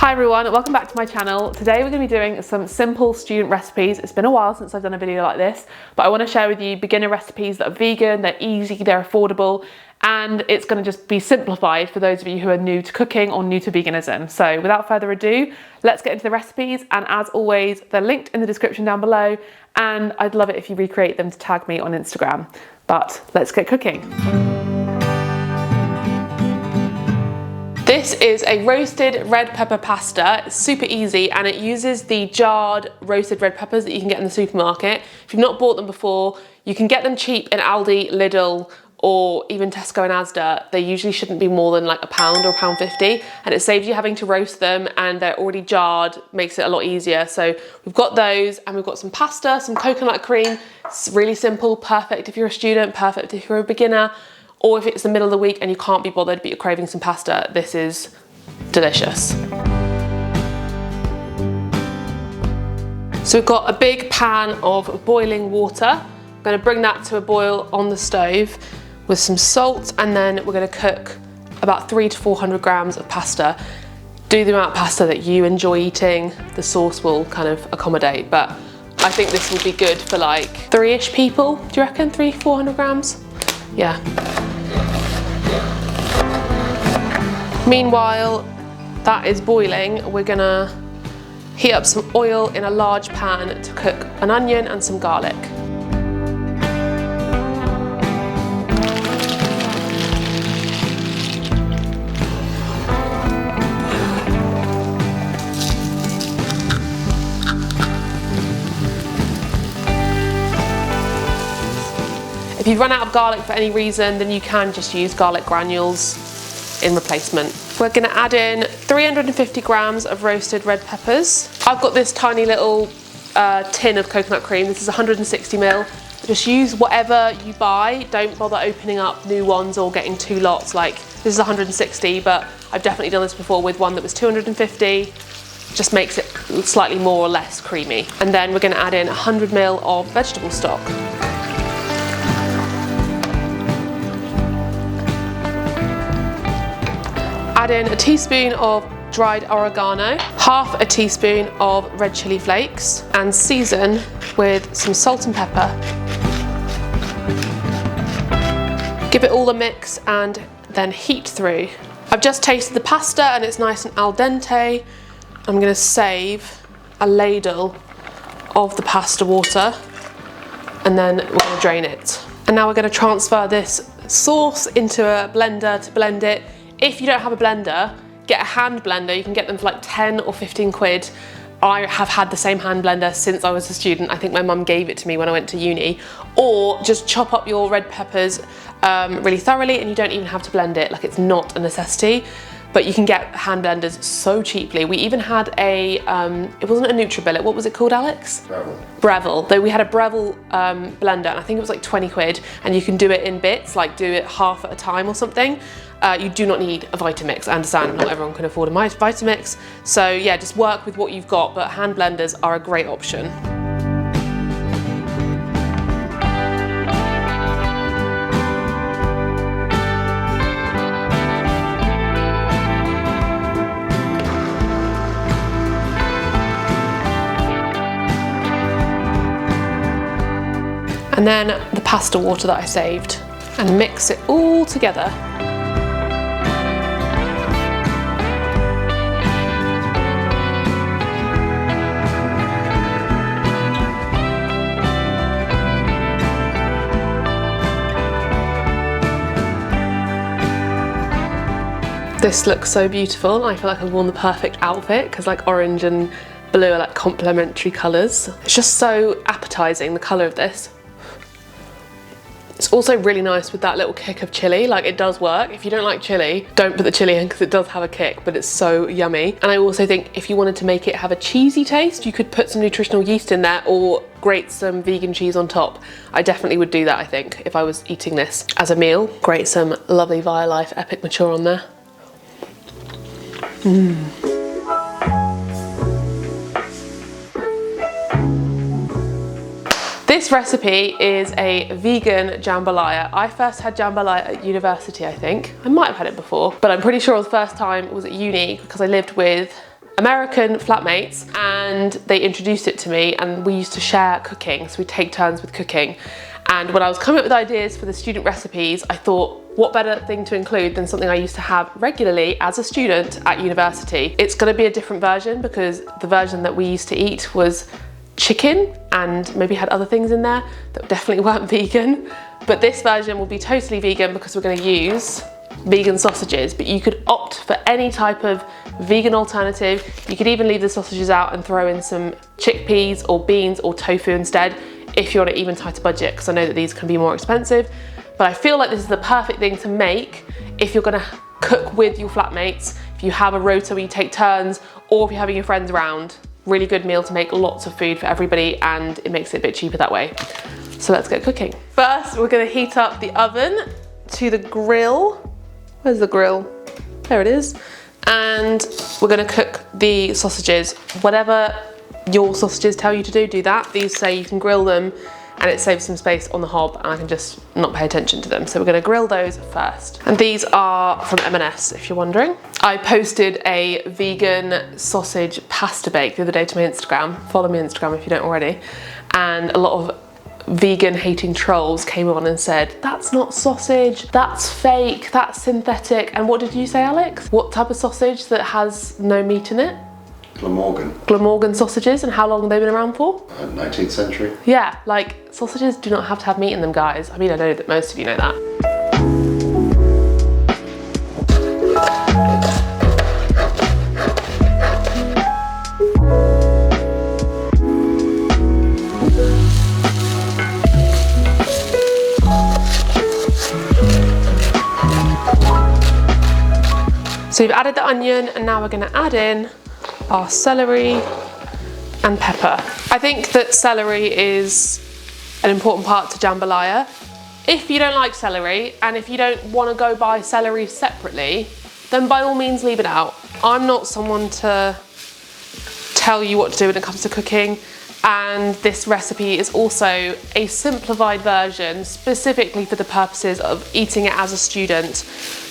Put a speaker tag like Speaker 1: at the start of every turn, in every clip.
Speaker 1: Hi everyone, welcome back to my channel. Today we're going to be doing some simple student recipes. It's been a while since I've done a video like this, but I want to share with you beginner recipes that are vegan, they're easy, they're affordable, and it's going to just be simplified for those of you who are new to cooking or new to veganism. So without further ado, let's get into the recipes, and as always, they're linked in the description down below, and I'd love it if you recreate them to tag me on Instagram. But let's get cooking. This is a roasted red pepper pasta. It's super easy and it uses the jarred roasted red peppers that you can get in the supermarket. If you've not bought them before, you can get them cheap in Aldi, Lidl, or even Tesco and Asda. They usually shouldn't be more than like £1 or £1.50, and it saves you having to roast them, and they're already jarred, makes it a lot easier. So we've got those, and we've got some pasta, some coconut cream. It's really simple, perfect if you're a student, perfect if you're a beginner, or if it's the middle of the week and you can't be bothered but you're craving some pasta. This is delicious. So we've got a big pan of boiling water. I'm going to bring that to a boil on the stove with some salt, and then we're going to cook about 300 to 400 grams of pasta. Do the amount of pasta that you enjoy eating. The sauce will kind of accommodate, but I think this will be good for like 3-ish people. Do you reckon 300-400 grams? Yeah. Meanwhile, that is boiling, we're gonna heat up some oil in a large pan to cook an onion and some garlic. If you've run out of garlic for any reason, then you can just use garlic granules in replacement. We're going to add in 350 grams of roasted red peppers. I've got this tiny little tin of coconut cream. This is 160 ml. Just use whatever you buy. Don't bother opening up new ones or getting two lots. Like, this is 160, but I've definitely done this before with one that was 250. Just makes it slightly more or less creamy. And then we're going to add in 100 ml of vegetable stock. Add in a teaspoon of dried oregano, half a teaspoon of red chili flakes, and season with some salt and pepper. Give it all a mix and then heat through. I've just tasted the pasta and it's nice and al dente. I'm going to save a ladle of the pasta water, and then we're going to drain it. And now we're going to transfer this sauce into a blender to blend it. If you don't have a blender, get a hand blender. You can get them for like 10 or 15 quid. I have had the same hand blender since I was a student. I think my mum gave it to me when I went to uni. Or just chop up your red peppers really thoroughly, and you don't even have to blend it. Like, it's not a necessity, but you can get hand blenders so cheaply. We even had a, it wasn't a NutriBullet, what was it called, Alex? Breville. Though we had a Breville blender, and I think it was like 20 quid, and you can do it in bits, like do it half at a time or something. You do not need a Vitamix. I understand not everyone can afford a Vitamix. So yeah, just work with what you've got, but hand blenders are a great option. And then the pasta water that I saved, and mix it all together. This looks so beautiful. I feel like I've worn the perfect outfit because like orange and blue are like complementary colours. It's just so appetizing, the colour of this. It's also really nice with that little kick of chilli. Like, it does work. If you don't like chilli, don't put the chilli in because it does have a kick, but it's so yummy. And I also think if you wanted to make it have a cheesy taste, you could put some nutritional yeast in there or grate some vegan cheese on top. I definitely would do that, I think, if I was eating this as a meal. Grate some lovely Violife Epic Mature on there. This recipe is a vegan jambalaya. I first had jambalaya at university, I think. I might have had it before, but I'm pretty sure the first time was at uni because I lived with American flatmates and they introduced it to me, and we used to share cooking, so we take turns with cooking. And when I was coming up with ideas for the student recipes, I thought, what better thing to include than something I used to have regularly as a student at university. It's going to be a different version because the version that we used to eat was chicken and maybe had other things in there that definitely weren't vegan. But this version will be totally vegan because we're going to use vegan sausages, but you could opt for any type of vegan alternative. You could even leave the sausages out and throw in some chickpeas or beans or tofu instead if you're on an even tighter budget, because I know that these can be more expensive. But I feel like this is the perfect thing to make if you're gonna cook with your flatmates, if you have a rota where you take turns, or if you're having your friends around. Really good meal to make lots of food for everybody, and it makes it a bit cheaper that way. So let's get cooking. First, we're gonna heat up the oven to the grill. Where's the grill? There it is. And we're gonna cook the sausages. Whatever your sausages tell you to do that. These say you can grill them and it saves some space on the hob and I can just not pay attention to them. So we're gonna grill those first. And these are from M&S, if you're wondering. I posted a vegan sausage pasta bake the other day to my Instagram. Follow me on Instagram if you don't already. And a lot of vegan hating trolls came on and said, that's not sausage, that's fake, that's synthetic. And what did you say, Alex? What type of sausage that has no meat in it?
Speaker 2: Glamorgan.
Speaker 1: Glamorgan sausages, and how long have they been around for?
Speaker 2: 19th century.
Speaker 1: Yeah, like sausages do not have to have meat in them, guys. I mean, I know that most of you know that. So we've added the onion, and now we're gonna add in our celery and pepper. I think that celery is an important part to jambalaya. If you don't like celery, and if you don't want to go buy celery separately, then by all means leave it out. I'm not someone to tell you what to do when it comes to cooking, and this recipe is also a simplified version specifically for the purposes of eating it as a student.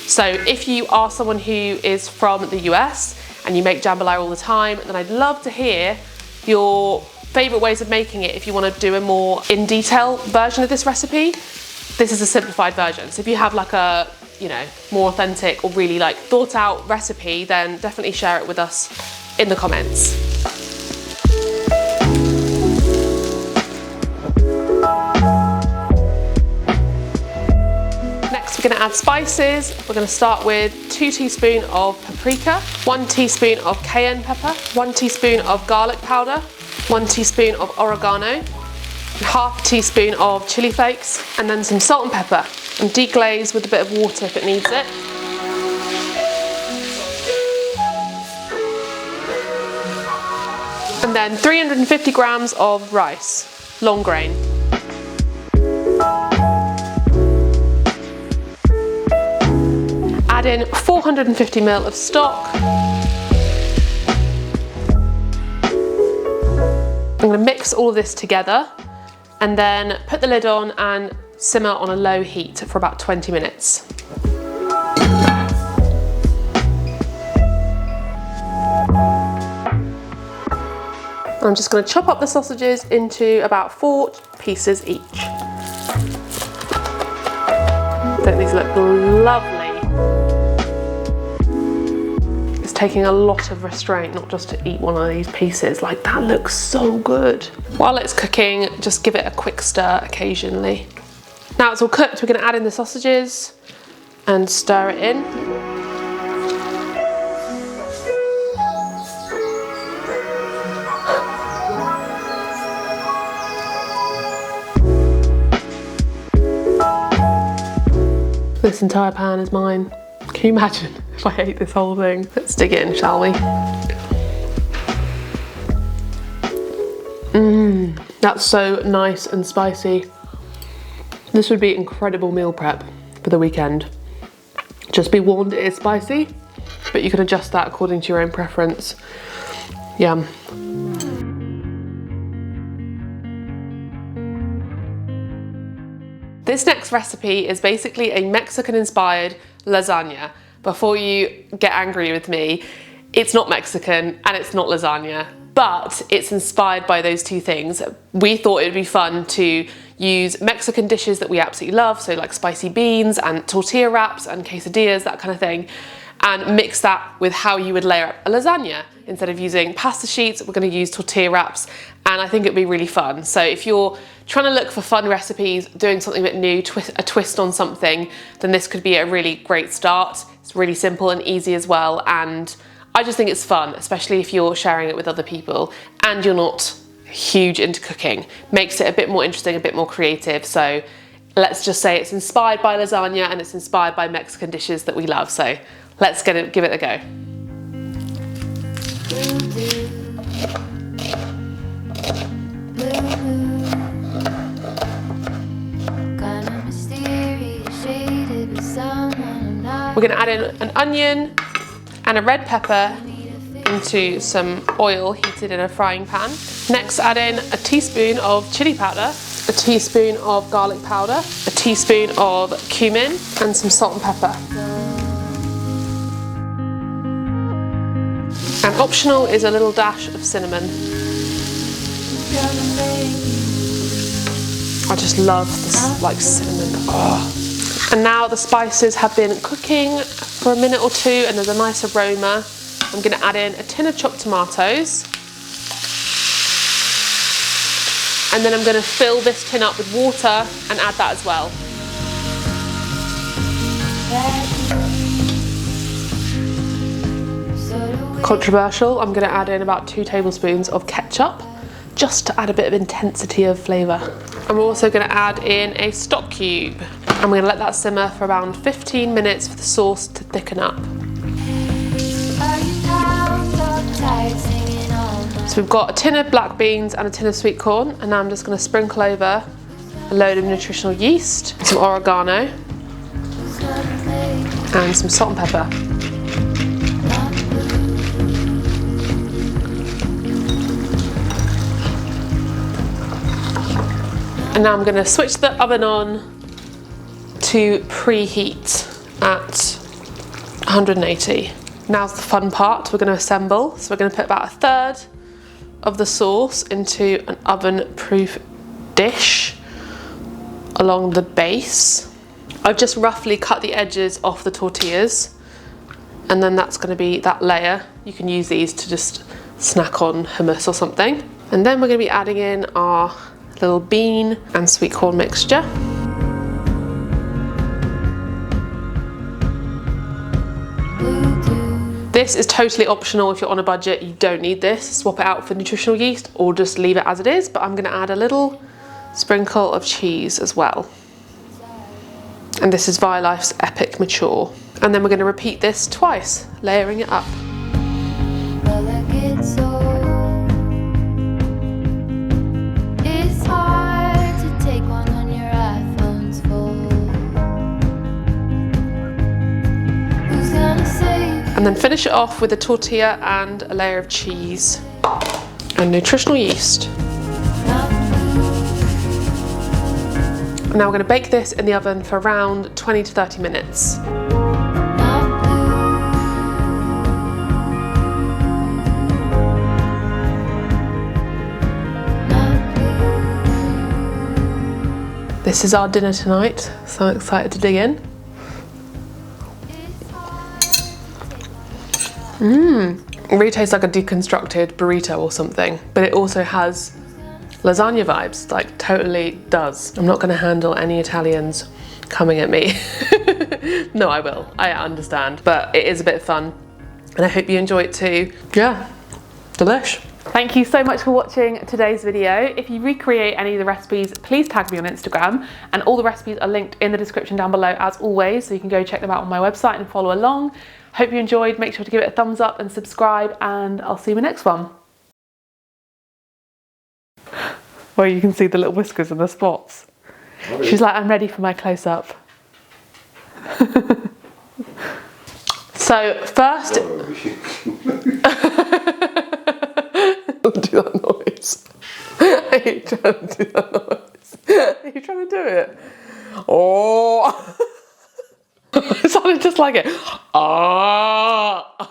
Speaker 1: So if you are someone who is from the US and you make jambalaya all the time, then I'd love to hear your favourite ways of making it. If you want to do a more in detail version of this recipe, this is a simplified version. So if you have like a, you know, more authentic or really like thought out recipe, then definitely share it with us in the comments. We're going to add spices. We're going to start with 2 teaspoons of paprika, 1 teaspoon of cayenne pepper, 1 teaspoon of garlic powder, 1 teaspoon of oregano, ½ teaspoon of chili flakes, and then some salt and pepper, and deglaze with a bit of water if it needs it. And then 350 grams of rice, long grain. Add in 450 ml of stock. I'm going to mix all of this together and then put the lid on and simmer on a low heat for about 20 minutes. I'm just going to chop up the sausages into about 4 pieces each. Don't these look lovely? Taking a lot of restraint not just to eat one of these pieces. Like, that looks so good. While it's cooking, just give it a quick stir occasionally. Now it's all cooked, we're going to add in the sausages and stir it in. This entire pan is mine. Can you imagine if I ate this whole thing? Let's dig in, shall we? That's so nice and spicy. This would be incredible meal prep for the weekend. Just be warned, it is spicy, but you can adjust that according to your own preference. Yum. This next recipe is basically a Mexican-inspired lasagna. Before you get angry with me, It's not Mexican and it's not lasagna, but it's inspired by those two things. We thought it would be fun to use Mexican dishes that we absolutely love, so like spicy beans and tortilla wraps and quesadillas, that kind of thing, and mix that with how you would layer up a lasagna. Instead of using pasta sheets, we're going to use tortilla wraps, and I think it'd be really fun. So if you're trying to look for fun recipes, doing something a bit new, a twist on something, then this could be a really great start. It's really simple and easy as well, and I just think it's fun, especially if you're sharing it with other people and you're not huge into cooking. Makes it a bit more interesting, a bit more creative. So let's just say it's inspired by lasagna and it's inspired by Mexican dishes that we love. So let's give it a go. We're going to add in an onion and a red pepper into some oil heated in a frying pan. Next, add in a teaspoon of chili powder, a teaspoon of garlic powder, a teaspoon of cumin, and some salt and pepper. And optional is a little dash of cinnamon. I just love this, like, cinnamon. Oh. And now the spices have been cooking for a minute or two and there's a nice aroma. I'm going to add in a tin of chopped tomatoes. And then I'm going to fill this tin up with water and add that as well. Controversial, I'm going to add in about 2 tablespoons of ketchup, just to add a bit of intensity of flavour. I'm also going to add in a stock cube. I'm going to let that simmer for around 15 minutes for the sauce to thicken up. So we've got a tin of black beans and a tin of sweet corn, and now I'm just going to sprinkle over a load of nutritional yeast, some oregano, and some salt and pepper. And now I'm going to switch the oven on to preheat at 180. Now's the fun part. We're going to assemble. So we're going to put about 1/3 of the sauce into an oven-proof dish along the base. I've just roughly cut the edges off the tortillas, and then that's going to be that layer. You can use these to just snack on hummus or something. And then we're going to be adding in our little bean and sweet corn mixture. This is totally optional if you're on a budget. You don't need this. Swap it out for nutritional yeast or just leave it as it is, but I'm going to add a little sprinkle of cheese as well. And this is Violife's Epic Mature. And then we're going to repeat this twice, layering it up. And then finish it off with a tortilla and a layer of cheese and nutritional yeast. And now we're going to bake this in the oven for around 20 to 30 minutes. This is our dinner tonight, so I'm excited to dig in. It really tastes like a deconstructed burrito or something, but it also has lasagna vibes, like totally does. I'm not going to handle any Italians coming at me. No, I will, I understand, but it is a bit fun and I hope you enjoy it too. Yeah, delish. Thank you so much for watching today's video. If you recreate any of the recipes, please tag me on Instagram, and all the recipes are linked in the description down below as always, so you can go check them out on my website and follow along. Hope you enjoyed. Make sure to give it a thumbs up and subscribe, and I'll see you in the next one. Well, you can see the little whiskers and the spots. She's like, I'm ready for my close-up. So first... Don't do that noise. Are you trying to do that noise? Are you trying to do it? Oh! It sounded just like it. Ah!